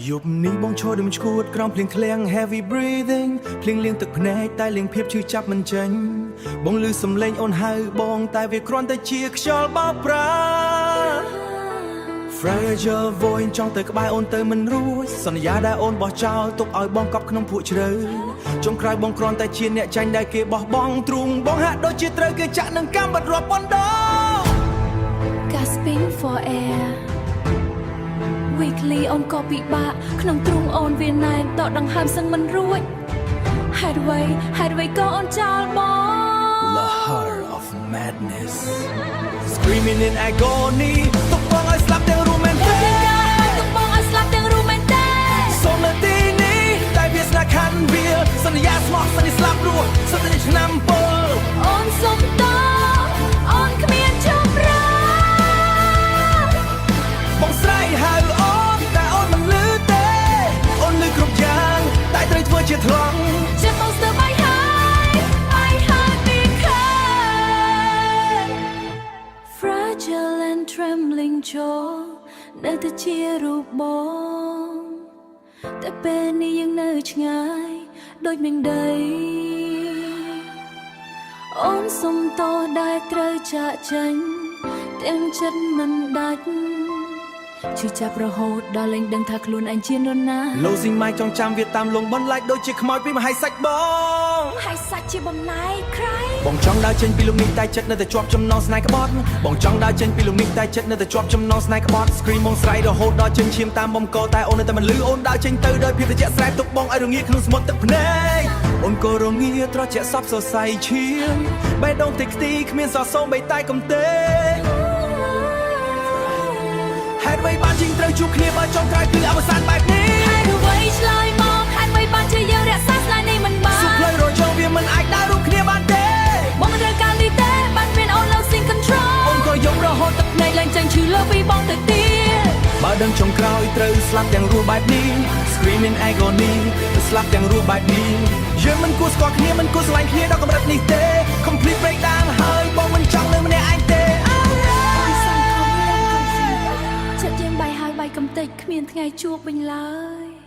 យប់នេះបងឈរដូចមិនឈួតក្រោមភ្លៀងធ្លាក់ heavy breathing ភ្លៀងលៀងទឹកភ្នែកតែលៀងភាពឈឺចាប់មិនចេញបងឮសំឡេងអូនហៅបងតែវាគ្រាន់តែជាខ្យល់បោកប្រា Fragile voice ចង់ទៅក្បែរអូនទៅមិនរួចសន្យាដែលអូនបោះចោលទុកឲ្យបងកប់ក្នុងភក់ជ្រៅចុងក្រោយបងគ្រាន់តែជាអ្នកចាញ់ដែលគេបោះបង់ទ្រូងបងហាក់ដូចជាត្រូវគេចាក់នឹងកម្មបាត់រាប់ពាន់ដង Gasping for air Weekly អូនក៏ពិបាកក្នុងទ្រូងអូនវាណែនតដង្ហើមសឹងមិនរួចហេតុអ្វីក៏អូនចោលបង The heart of madness Screaming in agony ទុកបងឲ្យស្លាប់ទាំងរូមែនទេទុកបងឲ្យស្លាប់ទាំងរូមែនទេសូមនៅទីនេះតែវាស្នេហ៍ខាន់វាសន្យាស្មោះសន្យាស្លាប់រស់សិតតែឆ្នាំពលអូនសុំតអូនគ្មានជម្រះបងស្រែកហៅអូនតែអូនមិនឮទេអូនឮគ្រប់យ៉ាងតែត្រូវធ្វើជាថ្លង់ចាំបងស្ទើរបាយហើយពីខែ Fragile and trembling jaw នៅតែជារូបបងតែពេលនេះយើងនៅឆ្ងាយដូចនឹងដីអូនសុំតដែលត្រូវចាក់ចេញទាំងចិត្តមិនដាច់ឈឺចាប់រហូតដល់លែងដឹងថាខ្លួនឯងជានរណា Losing my ចងចាំវាតាមលងបន្លាយដូចជាខ្មោចពីមហាយសាច់បងហើយសាច់ជាបំណែកក្រៃបងចង់ដើរចេញពីលោកនេះតែចិត្តនៅតែជាប់ចំណងស្នេហ៍ក្បត់បងចង់ដើរចេញពីលោកនេះតែចិត្តនៅតែជាប់ចំណងស្នេហ៍ក្បត់ Scream បងស្រ័យរហូតដល់ចេញឈាមតាមបំកតែអូននៅតែមិនលឺអូនដើរចេញទៅដោយភាពត្រជាក់ស្រែទុកបងឲ្យរងាក្នុងសមុទ្រទឹកភ្នែកអូនក៏រងាត្រជាក់សពសរសៃឈាមបេះដូងតិចទីគ្មានសរសោមបីតែកំទេហេតុអ្វីបានជាត្រូវជួបគ្នាបើចុងក្រោយគឺអវសានបែបនេះហេតុអ្វីឆ្លើយមកហេតុអ្វីបានជាយើងរក្សាស្នេហ៍នេះមិនបានសុខផ្លូវរយវាមិនអាចដើររួមគ្នាបានទេបងមិនត្រូវការនេះទេបានមានអូន losing control អូនក៏យំរហូតទឹកភ្នែកឡើងចេញឈឺលើពីបងទៅទៀតបើដឹងចុងក្រោយត្រូវស្លាប់ទាំងរស់បែបនេះ Scream in agony ស្លាប់ទាំងរស់បែបនេះយើងមិនគួរស្គាល់គ្នាមិនគួរស្រឡាញ់គ្នាដល់កម្រិតនេះទេ Complete breakdown ហើយបងមិនចង់នៅម្នាក់ឯងទេចិត្តយើងបាយហើយបាយកំតិចគ្មានថ្ងៃជួបវិញឡើយ